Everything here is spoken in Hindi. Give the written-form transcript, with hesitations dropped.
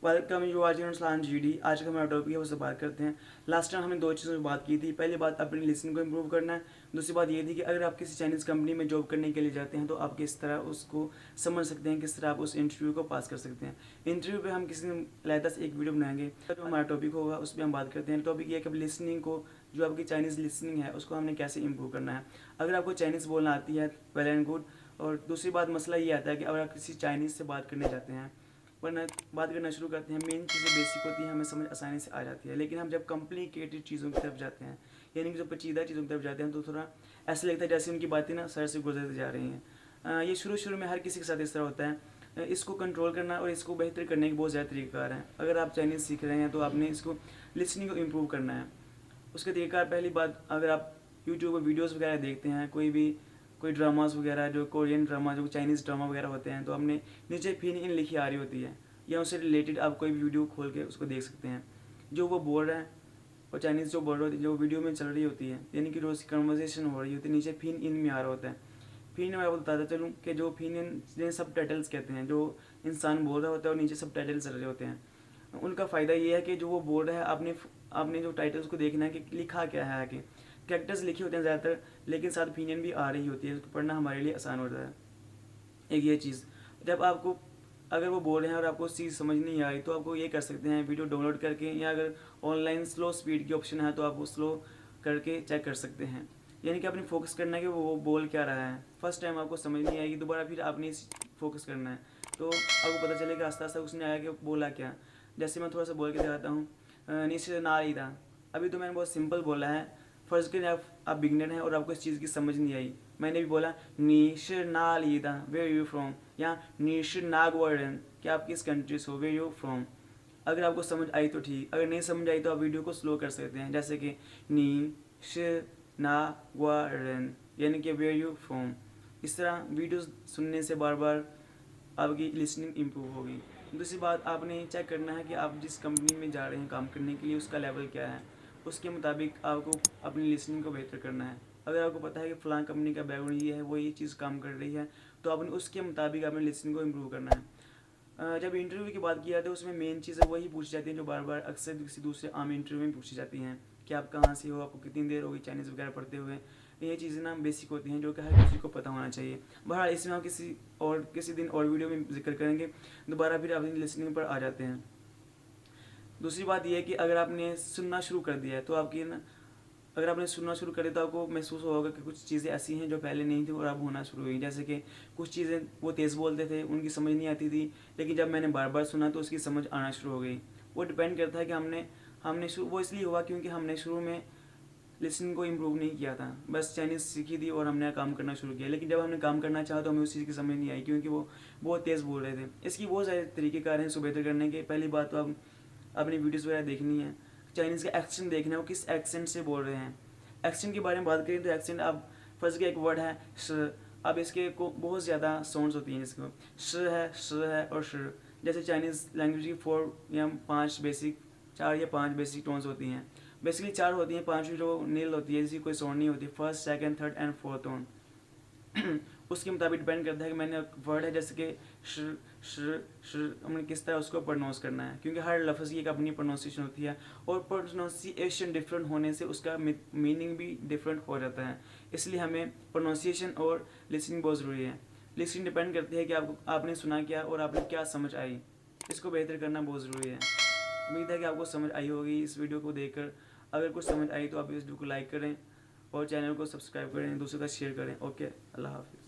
वेलकम यू आज arslanthegd। आज का हमारा टॉपिक है उससे बात करते हैं। लास्ट टाइम हमने दो चीज़ों में बात की थी। पहली बात अपनी लिसनिंग को इम्प्रूव करना है। दूसरी बात ये थी कि अगर आप किसी चाइनीज़ कंपनी में जॉब करने के लिए जाते हैं तो आप किस तरह उसको समझ सकते हैं, किस तरह आप उस इंटरव्यू को पास कर सकते हैं। इंटरव्यू पे हम किसी दिन लायदा से एक वीडियो बनाएंगे, तो हमारा टॉपिक होगा उस पर हम बात करते हैं। टॉपिक ये है कि लिसनिंग को, जो आपकी चाइनीज़ लिसनिंग है उसको हमने कैसे इम्प्रूव करना है। अगर आपको चाइनीज़ बोलना आती है वेल एंड गुड। और दूसरी बात मसला ये आता है कि अगर आप किसी चाइनीज़ से बात करने जाते हैं, वरना बात करना शुरू करते हैं, मेन चीज़ें बेसिक होती हैं, हमें समझ आसानी से आ जाती है। लेकिन हम जब कॉम्प्लिकेटेड चीज़ों की तरफ जाते हैं, यानी कि जो पेचीदा चीज़ों की तरफ जाते हैं, तो थोड़ा ऐसा लगता है जैसे उनकी बातें ना सर से गुजरती जा रही हैं। ये शुरू में हर किसी के साथ इस तरह होता है। इसको कंट्रोल करना और इसको बेहतर करने के बहुत ज़्यादा तरीक़ाकार हैं। अगर आप चाइनीज़ सीख रहे हैं तो आपने इसको लिसनिंग को इम्प्रूव करना है। उसके तरीक़ाकार, पहली बात, अगर आप यूट्यूब पर वीडियोज़ वगैरह देखते हैं, कोई ड्रामास वगैरह, जो कोरियन ड्रामा, जो चाइनीज़ ड्रामा वगैरह होते हैं, तो हमने नीचे फिन इन लिखी आ रही होती है, या उससे रिलेटेड आप कोई वीडियो खोल के उसको देख सकते हैं। जो वो बोल रहा है और चाइनीज़ जो बोल रही होती है, जो वीडियो में चल रही होती है, यानी कि रोज़ कन्वर्सेशन हो रही होती है, नीचे फिन इन में आ रहा होता है। फिन में मैं आपको बताता चलूँ कि जो फिन इन सब टाइटल्स कहते हैं, जो इंसान बोल रहा होता है और नीचे सब टाइटल्स चल रहे होते हैं। उनका फ़ायदा ये है कि जो वो बोल रहा है, आपने जो टाइटल्स को देखना है कि लिखा क्या है आगे। कैरेक्टर्स लिखे होते हैं ज़्यादातर, लेकिन साथ ओपिनियन भी आ रही होती है, उसको पढ़ना हमारे लिए आसान होता है। एक ये चीज़, जब आपको अगर वो बोल रहे हैं और आपको उस चीज़ समझ नहीं आई, तो आपको ये कर सकते हैं वीडियो डाउनलोड करके, या अगर ऑनलाइन स्लो स्पीड की ऑप्शन है तो आप वो स्लो करके चेक कर सकते हैं। यानी कि आपने फोकस करना है कि वो बोल क्या रहा है। फर्स्ट टाइम आपको समझ नहीं आएगी, दोबारा फिर आपने फोकस करना है, तो आपको पता चलेगा आस्ता आस्ता उसने आया कि बोला क्या। जैसे मैं थोड़ा सा बोल के दिखाता हूँ, नीचे ना ही था। अभी तो मैंने बहुत सिंपल बोला है। फर्स्ट के आप बिगनर हैं और आपको इस चीज़ की समझ नहीं आई, मैंने भी बोला नीशर ना लीदा, वेयर यू फ्रॉम, या नीशर नागवर्डन, कि आप किस कंट्री से हो, वेयर यू फ्रॉम। अगर आपको समझ आई तो ठीक, अगर नहीं समझ आई तो आप वीडियो को स्लो कर सकते हैं, जैसे कि नीशर नागवर्डन, यानी कि वेयर यू फ्रॉम। इस तरह वीडियो सुनने से बार बार आपकी लिसनिंग इम्प्रूव होगी। दूसरी बात, आपने चेक करना है कि आप जिस कंपनी में जा रहे हैं काम करने के लिए, उसका लेवल क्या है। उसके मुताबिक आपको अपनी लिसनिंग को बेहतर करना है। अगर आपको पता है कि फ़लाँ कंपनी का बैकग्राउंड ये है, वो ये चीज़ काम कर रही है, तो आपने उसके मुताबिक अपनी लिसनिंग को इम्प्रूव करना है। जब इंटरव्यू की बात किया तो उसमें मेन चीज़ें वही पूछी जाती हैं जो बार बार अक्सर किसी दूसरे आम इंटरव्यू में पूछी जाती हैं, कि आप कहाँ से हो, आपको कितनी देर होगी चाइनीज़ वगैरह पढ़ते हुए। ये चीज़ें ना बेसिक होती हैं, जो कि हर किसी को पता होना चाहिए। बहरहाल इसमें हम किसी दिन और वीडियो में जिक्र करेंगे। दोबारा फिर अपनी लिसनिंग पर आ जाते हैं। दूसरी बात यह है कि अगर आपने सुनना शुरू कर दिया है तो अगर आपने सुनना शुरू कर दिया तो आपको महसूस होगा कि कुछ चीज़ें ऐसी हैं जो पहले नहीं थी और अब होना शुरू हुई। जैसे कि कुछ चीज़ें वो तेज़ बोलते थे, उनकी समझ नहीं आती थी, लेकिन जब मैंने बार बार सुना तो उसकी समझ आना शुरू हो गई। वो डिपेंड करता है कि वो इसलिए हुआ क्योंकि हमने शुरू में लिसनिंग को इम्प्रूव नहीं किया था, बस चाइनीज़ सीखी थी और हमने काम करना शुरू किया। लेकिन जब हमने काम करना चाहा तो हमें उस चीज़ की समझ नहीं आई, क्योंकि वो बहुत तेज़ बोल रहे थे। इसकी बहुत सारे तरीक़ेकार हैं इसको बेहतर करने के। पहली बात तो आप अपनी वीडियोज़ वगैरह देखनी है, चाइनीज़ का एक्सेंट देखना है, वो किस एक्सेंट से बोल रहे हैं। एक्सेंट के बारे में बात करें तो एक्सेंट, आप फर्स्ट का एक वर्ड है श, अब इसके को बहुत ज़्यादा साउंड्स होती हैं, जिसको श है और श। जैसे चाइनीज़ लैंग्वेज की 4 या 5 बेसिक टोन्स होती हैं। बेसिकली 4 होती हैं, 5वीं जो नील होती है, जिसकी कोई साउंड नहीं होती, first, second, third and fourth tone. उसके मुताबिक डिपेंड करता है कि मैंने वर्ड है जैसे कि हमने किस तरह उसको प्रोनाउंस करना है, क्योंकि हर लफ्ज़ की एक अपनी प्रोनाउंसिएशन होती है, और प्रोनाउंसिएशन डिफरेंट होने से उसका मीनिंग भी डिफरेंट हो जाता है। इसलिए हमें प्रोनाउंसिएशन और लिसनिंग बहुत ज़रूरी है। लिसनिंग डिपेंड करती है कि आपने सुना क्या और आपने क्या समझ आई, इसको बेहतर करना बहुत ज़रूरी है। उम्मीद है कि आपको समझ आई होगी इस वीडियो को देखकर। अगर कुछ समझ आई तो आप इस वीडियो को लाइक करें और चैनल को सब्सक्राइब करें, दूसरों का शेयर करें। ओके, अल्लाह हाफिज़।